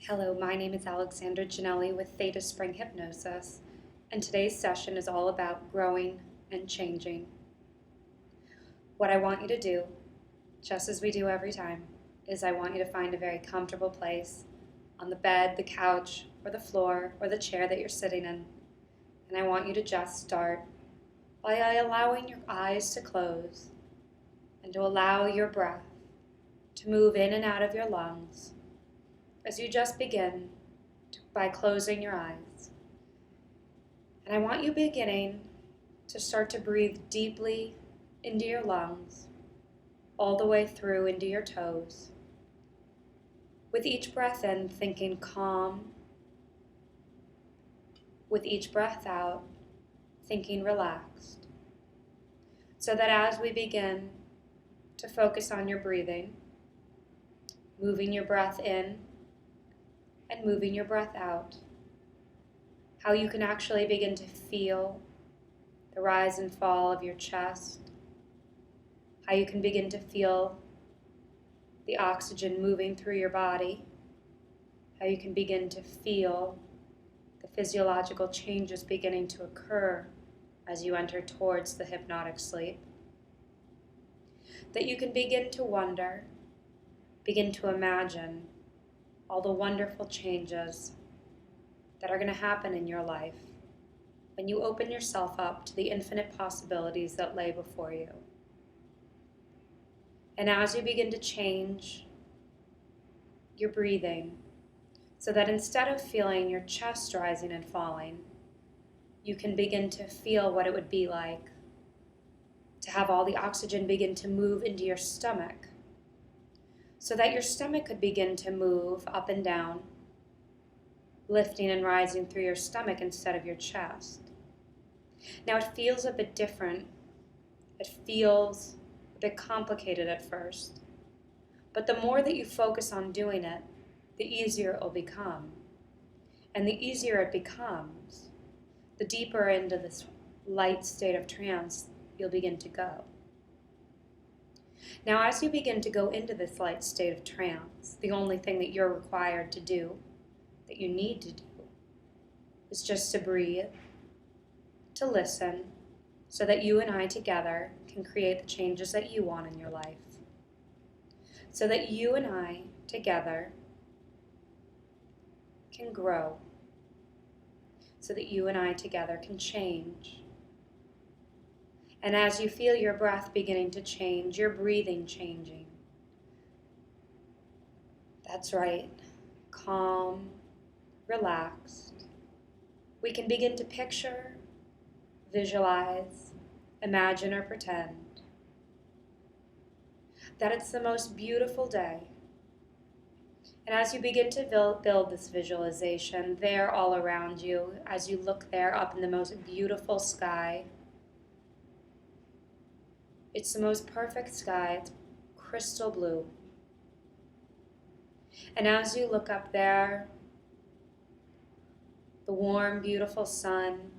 Hello, my name is Alexandra Janelli with Theta Spring Hypnosis, and today's session is all about growing and changing. What I want you to do, just as we do every time, is I want you to find a very comfortable place on the bed, the couch, or the floor, or the chair that you're sitting in, and I want you to just start by allowing your eyes to close and to allow your breath to move in and out of your lungs as you just begin by closing your eyes. And I want you beginning to start to breathe deeply into your lungs, all the way through into your toes. With each breath in, thinking calm. With each breath out, thinking relaxed. So that as we begin to focus on your breathing, moving your breath in and moving your breath out, how you can actually begin to feel the rise and fall of your chest, how you can begin to feel the oxygen moving through your body, how you can begin to feel the physiological changes beginning to occur as you enter towards the hypnotic sleep, that you can begin to wonder, begin to imagine all the wonderful changes that are going to happen in your life when you open yourself up to the infinite possibilities that lay before you. And as you begin to change your breathing, so that instead of feeling your chest rising and falling, you can begin to feel what it would be like to have all the oxygen begin to move into your stomach, so that your stomach could begin to move up and down, lifting and rising through your stomach instead of your chest. Now it feels a bit different. It feels a bit complicated at first, but the more that you focus on doing it, the easier it will become. And the easier it becomes, the deeper into this light state of trance you'll begin to go. Now, as you begin to go into this light state of trance, the only thing that you're required to do, that you need to do, is just to breathe, to listen, so that you and I together can create the changes that you want in your life. So that you and I together can grow. So that you and I together can change. And as you feel your breath beginning to change, your breathing changing. That's right. Calm, relaxed. We can begin to picture, visualize, imagine, or pretend that it's the most beautiful day. And as you begin to build this visualization there all around you, as you look there up in the most beautiful sky, it's the most perfect sky. It's crystal blue. And as you look up there, the warm, beautiful sun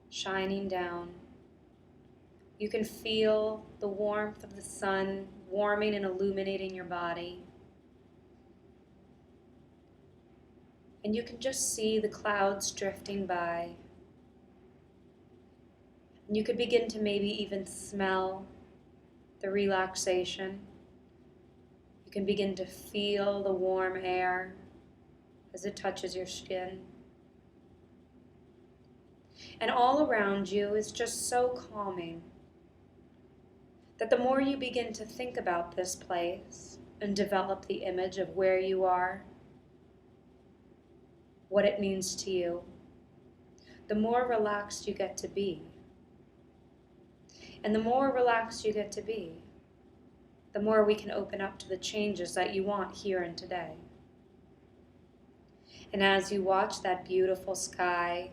shining down, you can feel the warmth of the sun warming and illuminating your body. And you can just see the clouds drifting by. And you could begin to maybe even smell the relaxation. You can begin to feel the warm air as it touches your skin. And all around you is just so calming that the more you begin to think about this place and develop the image of where you are, what it means to you, the more relaxed you get to be. And the more relaxed you get to be, the more we can open up to the changes that you want here and today. And as you watch that beautiful sky,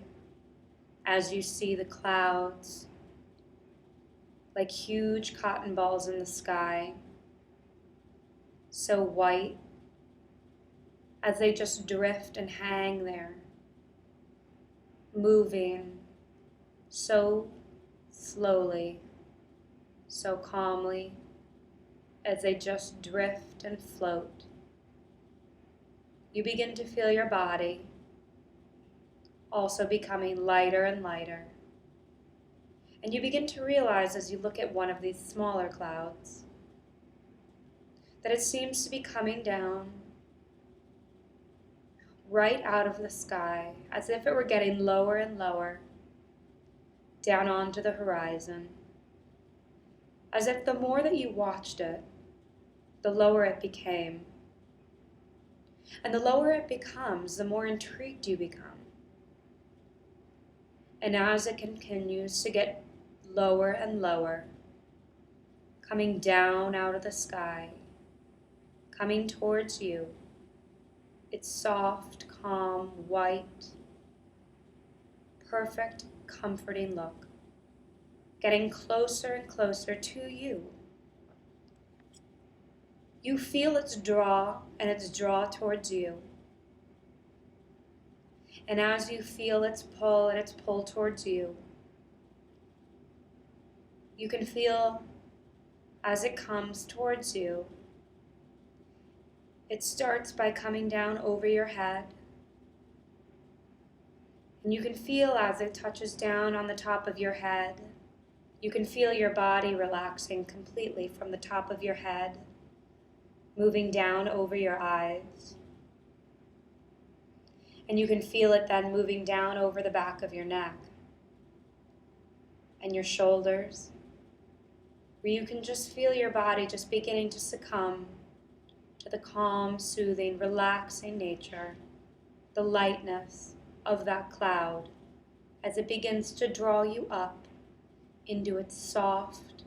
as you see the clouds like huge cotton balls in the sky, so white, as they just drift and hang there, moving so slowly, so calmly, as they just drift and float. you begin to feel your body also becoming lighter and lighter. And you begin to realize as you look at one of these smaller clouds that it seems to be coming down right out of the sky, as if it were getting lower and lower, down onto the horizon. As if the more that you watched it, the lower it became. And the lower it becomes, the more intrigued you become. And as it continues to get lower and lower, coming down out of the sky, coming towards you, its soft, calm, white, perfect, comforting look, getting closer and closer to you. You feel its draw and its draw towards you. And as you feel its pull and its pull towards you, you can feel as it comes towards you, it starts by coming down over your head. And you can feel as it touches down on the top of your head, you can feel your body relaxing completely from the top of your head, moving down over your eyes. And you can feel it then moving down over the back of your neck and your shoulders, where you can just feel your body just beginning to succumb to the calm, soothing, relaxing nature, the lightness of that cloud as it begins to draw you up into its soft,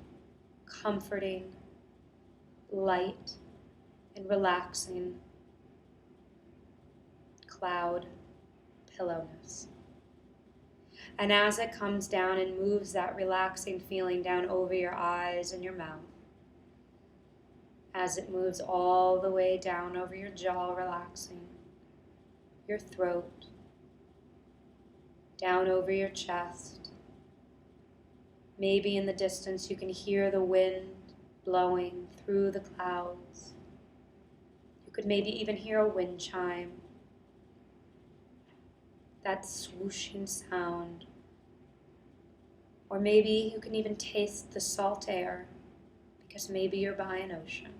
comforting, light, and relaxing cloud pillowness. And as it comes down and moves that relaxing feeling down over your eyes and your mouth, as it moves all the way down over your jaw, relaxing, your throat, down over your chest. Maybe in the distance you can hear the wind blowing through the clouds. You could maybe even hear a wind chime, that swooshing sound. Or maybe you can even taste the salt air, because maybe you're by an ocean.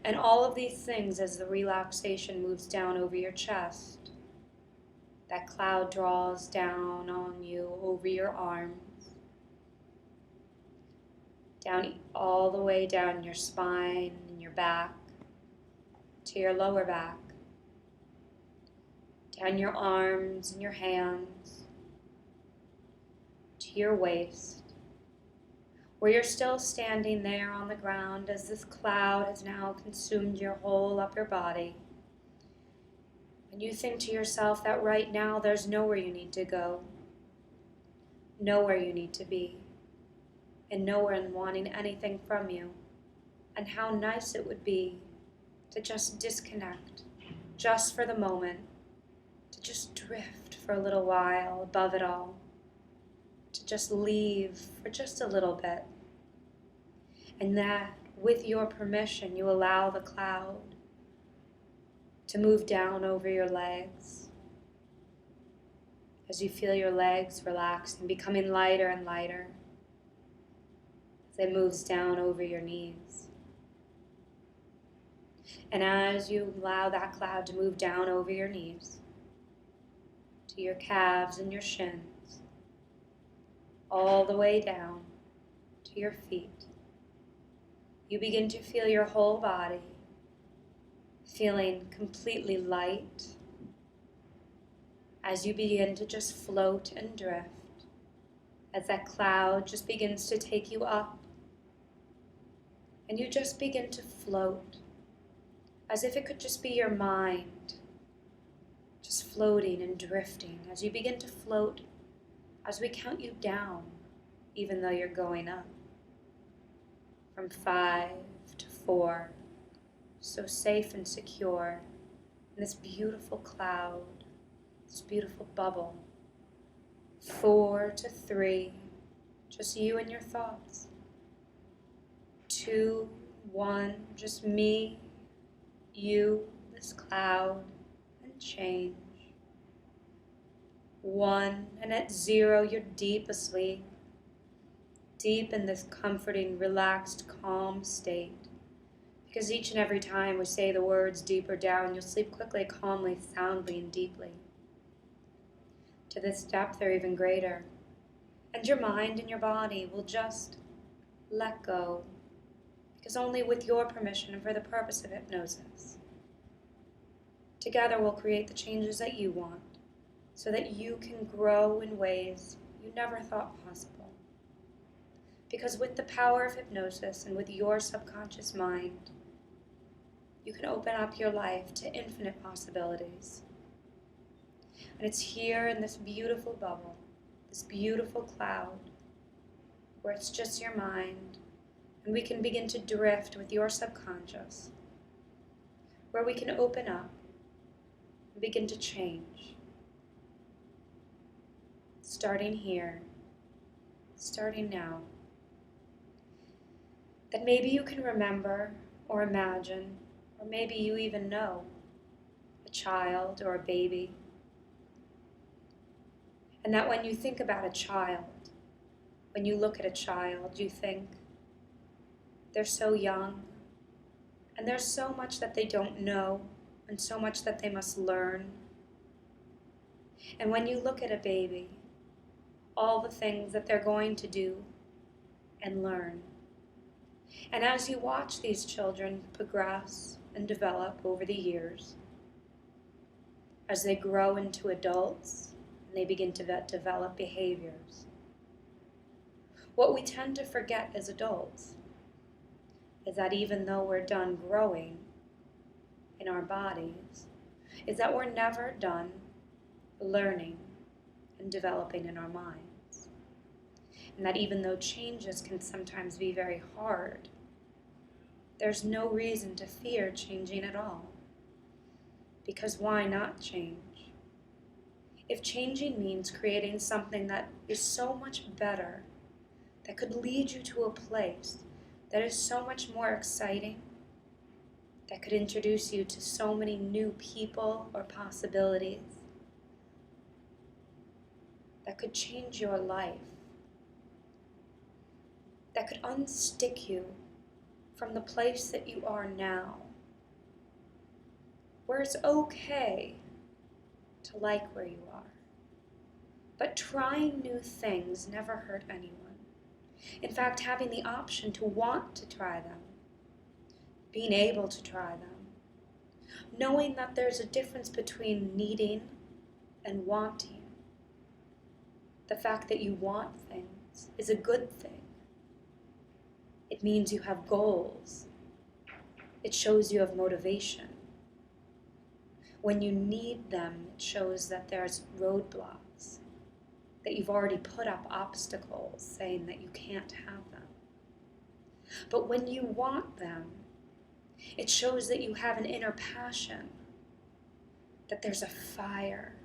And all of these things, as the relaxation moves down over your chest, that cloud draws down on you over your arms, down all the way down your spine and your back, to your lower back, down your arms and your hands, to your waist, where you're still standing there on the ground as this cloud has now consumed your whole upper body. And you think to yourself that right now there's nowhere you need to go, nowhere you need to be, and nowhere in wanting anything from you. And how nice it would be to just disconnect, just for the moment, to just drift for a little while above it all, to just leave for just a little bit. And that, with your permission, you allow the cloud to move down over your legs as you feel your legs relax and becoming lighter and lighter as it moves down over your knees. And as you allow that cloud to move down over your knees, to your calves and your shins, all the way down to your feet, you begin to feel your whole body feeling completely light as you begin to just float and drift, as that cloud just begins to take you up, and you just begin to float as if it could just be your mind just floating and drifting as you begin to float, as we count you down even though you're going up, from 5 to 4, so safe and secure in this beautiful cloud, this beautiful bubble. 4 to 3, just you and your thoughts. 2, 1, just me, you, this cloud and change. 1, and at 0, you're deep asleep, deep in this comforting, relaxed, calm state. Because each and every time we say the words deeper down, you'll sleep quickly, calmly, soundly, and deeply. To this depth or even greater. And your mind and your body will just let go. Because only with your permission and for the purpose of hypnosis. Together we'll create the changes that you want so that you can grow in ways you never thought possible. Because with the power of hypnosis and with your subconscious mind, you can open up your life to infinite possibilities. And it's here in this beautiful bubble, this beautiful cloud, where it's just your mind, and we can begin to drift with your subconscious, where we can open up and begin to change. Starting here, starting now. That maybe you can remember or imagine, or maybe you even know, a child or a baby. And that when you think about a child, when you look at a child, you think they're so young, and there's so much that they don't know, and so much that they must learn. And when you look at a baby, all the things that they're going to do and learn. And as you watch these children progress and develop over the years, as they grow into adults and they begin to develop behaviors, what we tend to forget as adults is that even though we're done growing in our bodies, is that we're never done learning and developing in our minds. And that even though changes can sometimes be very hard, there's no reason to fear changing at all. Because why not change? If changing means creating something that is so much better, that could lead you to a place that is so much more exciting, that could introduce you to so many new people or possibilities, that could change your life, that could unstick you from the place that you are now, where it's okay to like where you are. But trying new things never hurt anyone. In fact, having the option to want to try them, being able to try them, knowing that there's a difference between needing and wanting. The fact that you want things is a good thing. It means you have goals. It shows you have motivation. When you need them, it shows that there's roadblocks, that you've already put up obstacles saying that you can't have them. But when you want them, it shows that you have an inner passion, that there's a fire.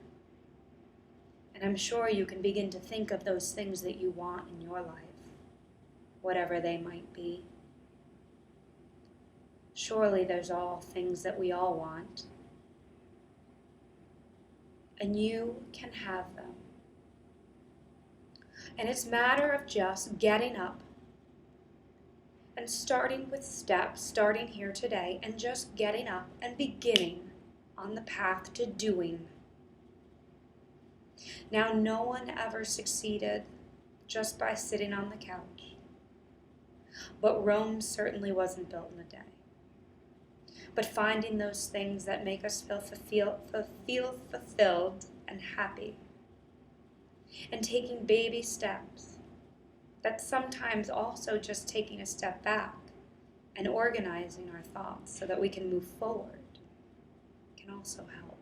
And I'm sure you can begin to think of those things that you want in your life, whatever they might be. Surely there's all things that we all want, and you can have them. And it's a matter of just getting up and starting with steps, starting here today, and just getting up and beginning on the path to doing. Now, no one ever succeeded just by sitting on the couch. But Rome certainly wasn't built in a day. But finding those things that make us feel fulfilled and happy. And taking baby steps. That's sometimes also just taking a step back and organizing our thoughts so that we can move forward can also help.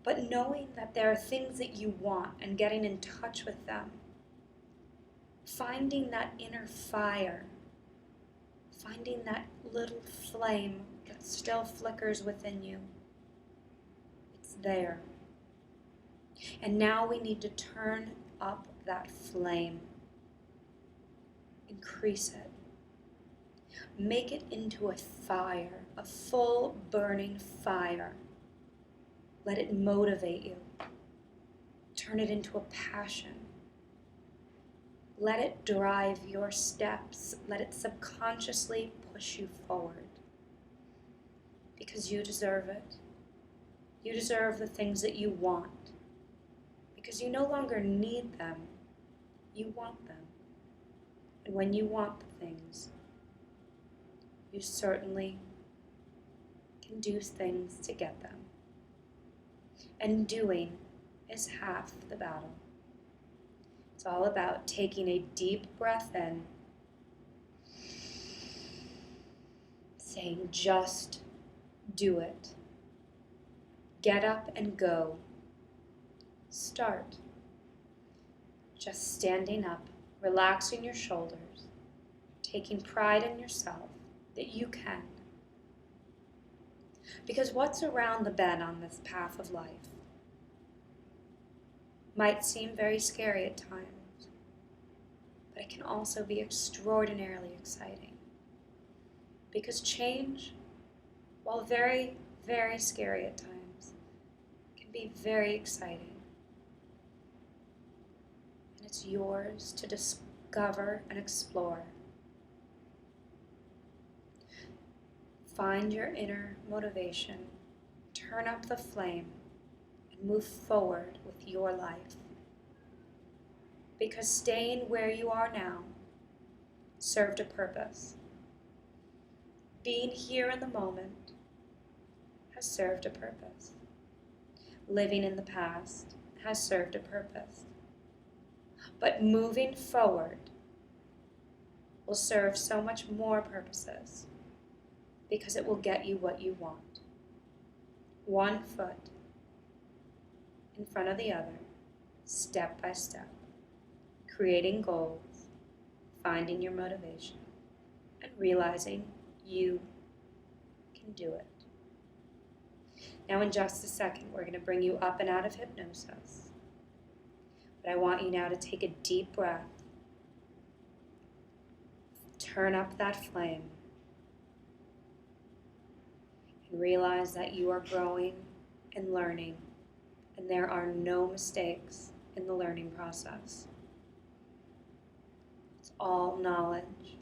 But knowing that there are things that you want and getting in touch with them, finding that inner fire, finding that little flame that still flickers within you, it's there. And now we need to turn up that flame, increase it, make it into a fire a full burning fire. Let it motivate you. Turn it into a passion. Let it drive your steps. Let it subconsciously push you forward. Because you deserve it. You deserve the things that you want. Because you no longer need them. You want them. And when you want the things, you certainly can do things to get them. And doing is half the battle. It's all about taking a deep breath in, saying, just do it. Get up and go. Start. Just standing up, relaxing your shoulders, taking pride in yourself that you can. Because what's around the bend on this path of life might seem very scary at times, but it can also be extraordinarily exciting. Because change, while very, very scary at times, can be very exciting. And it's yours to discover and explore. Find your inner motivation, turn up the flame, and move forward with your life. Because staying where you are now served a purpose. Being here in the moment has served a purpose. Living in the past has served a purpose. But moving forward will serve so much more purposes because it will get you what you want. One foot in front of the other, step by step, creating goals, finding your motivation, and realizing you can do it. Now in just a second, we're going to bring you up and out of hypnosis. But I want you now to take a deep breath, turn up that flame, and realize that you are growing and learning, and there are no mistakes in the learning process. It's all knowledge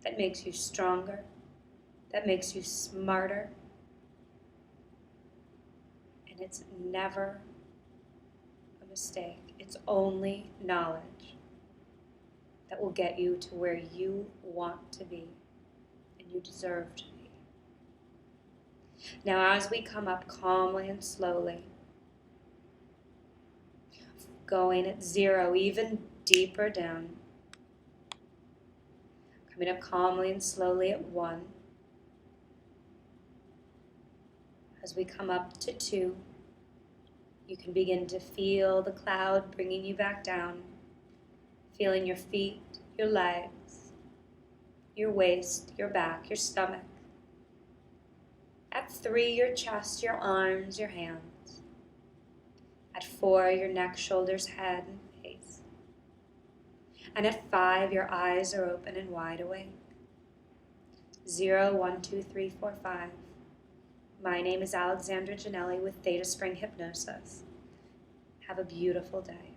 that makes you stronger, that makes you smarter, and it's never a mistake. It's only knowledge that will get you to where you want to be and you deserve to be. Now as we come up calmly and slowly, going at 0, even deeper down, coming up calmly and slowly at 1, as we come up to 2, you can begin to feel the cloud bringing you back down, feeling your feet, your legs, your waist, your back, your stomach. At 3, your chest, your arms, your hands. At 4, your neck, shoulders, head, and face. And at 5, your eyes are open and wide awake. 0, 1, 2, 3, 4, 5. My name is Alexandra Janelli with Theta Spring Hypnosis. Have a beautiful day.